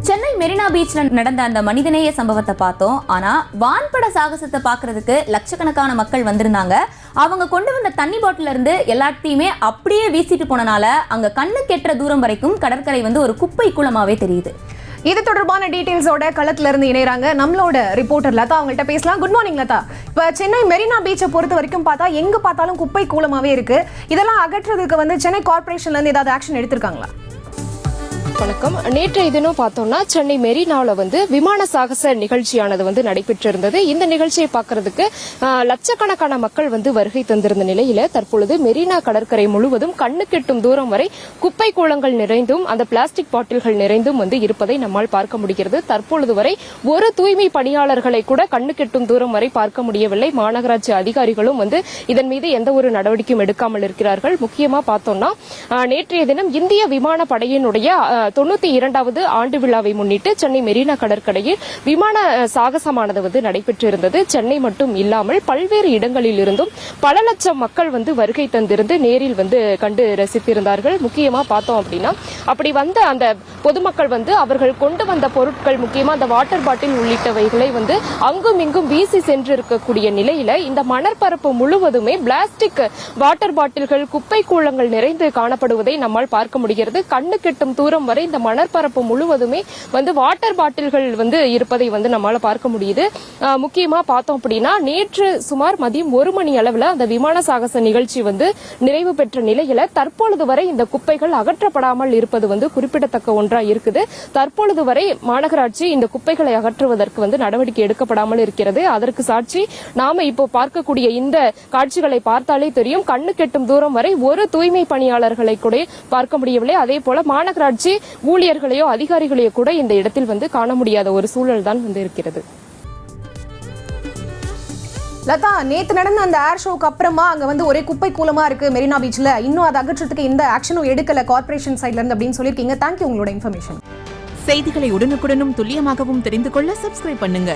சென்னை மெரினா பீச்ல நடந்த அந்த மனிதநேய சம்பவத்தை பார்த்தோம். ஆனா வான்பட சாகசத்தை பாக்குறதுக்கு லட்சக்கணக்கான மக்கள் வந்திருந்தாங்க. அவங்க கொண்டு வந்த தண்ணி பாட்டில இருந்து எல்லாத்தையுமே அப்படியே வீசிட்டு போனனால அங்க கண்ணு கெட்டுற தூரம் வரைக்கும் கடற்கரை ஒரு குப்பை குளமாவே தெரியுது. இது தொடர்பான டீடைல்ஸோட களத்துல இருந்து இணையறாங்க நம்மளோட ரிப்போர்ட்டர் லதா. அவங்கள்ட்ட பேசலாம். Good morning Latha. இப்ப சென்னை மெரினா பீச்சை பொறுத்த வரைக்கும் பார்த்தா எங்க பார்த்தாலும் குப்பை கூலமாவே இருக்கு. இதெல்லாம் அகற்றுறதுக்கு சென்னை கார்பரேஷன்ல இருந்து ஏதாவது ஆக்ஷன் எடுத்திருக்காங்களா? வணக்கம். நேற்றைய தினம் பார்த்தோம்னா சென்னை மெரினாவில் விமான சாகச நிகழ்ச்சியானது நடைபெற்றிருந்தது. இந்த நிகழ்ச்சியை பார்க்கறதுக்கு லட்சக்கணக்கான மக்கள் வருகை தந்திருந்த நிலையில தற்பொழுது மெரினா கடற்கரை முழுவதும் கண்ணு கெட்டும் தூரம் வரை குப்பை கூளங்கள் நிறைந்தும் அந்த பிளாஸ்டிக் பாட்டில்கள் நிறைந்தும் இருப்பதை நம்மால் பார்க்க முடிகிறது. தற்பொழுது வரை ஒரு தூய்மை பணியாளர்களை கூட கண்ணு கெட்டும் தூரம் வரை பார்க்க முடியவில்லை. மாநகராட்சி அதிகாரிகளும் இதன் மீது எந்த ஒரு நடவடிக்கையும் எடுக்காமல் இருக்கிறார்கள். முக்கியமா பார்த்தோம்னா நேற்றைய தினம் இந்திய விமான படையினுடைய 92வது ஆண்டு விழாவை முன்னிட்டு சென்னை மெரினா கடற்கரையில் விமான சாகசமானது நடைபெற்றிருந்தது. சென்னை மட்டும் இல்லாமல் பல்வேறு இடங்களில் இருந்தும் பல லட்சம் மக்கள் வருகை தந்திருந்து நேரில் கண்டு ரசித்திருந்தார்கள். முக்கியமா பார்த்தோம் அப்படின்னா அப்படி வந்த அந்த பொதுமக்கள் அவர்கள் கொண்டு வந்த பொருட்கள் முக்கியமா அந்த வாட்டர் பாட்டில் உள்ளிட்டவைகளை அங்கும் இங்கும் வீசி சென்றிருக்கக்கூடிய நிலையில இந்த மணற்பரப்பு முழுவதுமே பிளாஸ்டிக் வாட்டர் பாட்டில்கள் குப்பை கூளங்கள் நிறைந்து காணப்படுவதை நம்மால் பார்க்க முடிகிறது. கண்ணு கெட்டும் தூரம் வரை இந்த மணற்பரப்பு முழுவதுமே வாட்டர் பாட்டில்கள் இருப்பதை நம்மால பார்க்க முடியுது. முக்கியமா பார்த்தோம் அப்படின்னா நேற்று சுமார் மதியம் 1 மணி அளவுல அந்த விமான சாகச நிகழ்ச்சி நிறைவு பெற்ற நிலையில தற்பொழுது வரை இந்த குப்பைகள் அகற்றப்படாமல் இருப்பது குறிப்பிடத்தக்க ஒன்றா இருக்குது. தற்பொழுது வரை மாநகராட்சி இந்த குப்பைகளை அகற்றுவதற்கு நடவடிக்கை எடுக்கப்படாமல் இருக்கிறது. அதற்கு சாட்சி நாம இப்போ பார்க்கக்கூடிய இந்த காட்சிகளை பார்த்தாலே தெரியும். கண்ணு கெட்டும் தூரம் வரை ஒரு தூய்மை பணியாளர்களை கூட பார்க்க முடியவில்லை. அதே போல மாநகராட்சி ஊழியர்களையோ அதிகாரிகளையோ கூட இந்த இடத்தில் காண முடியாத ஒரு சூழல் தான் இருக்கிறது. லதா, நேத்து நடந்த அந்த ஏர் ஷோக்கு அப்புறமா அங்க ஒரே குப்பை கூலமா இருக்கு மெரினா பீச்ல. இன்னும் அதை அகற்றத்துக்கு எந்த ஆக்ஷனும் எடுக்கல கார்பரேஷன் சைட்ல இருந்து அப்படின்னு சொல்லிருக்கீங்க. தேங்க்யூ உங்களோட இன்ஃபர்மேஷன். செய்திகளை உடனுக்குடனும் துல்லியமாகவும் தெரிந்து கொள்ள சப்ஸ்கிரைப் பண்ணுங்க.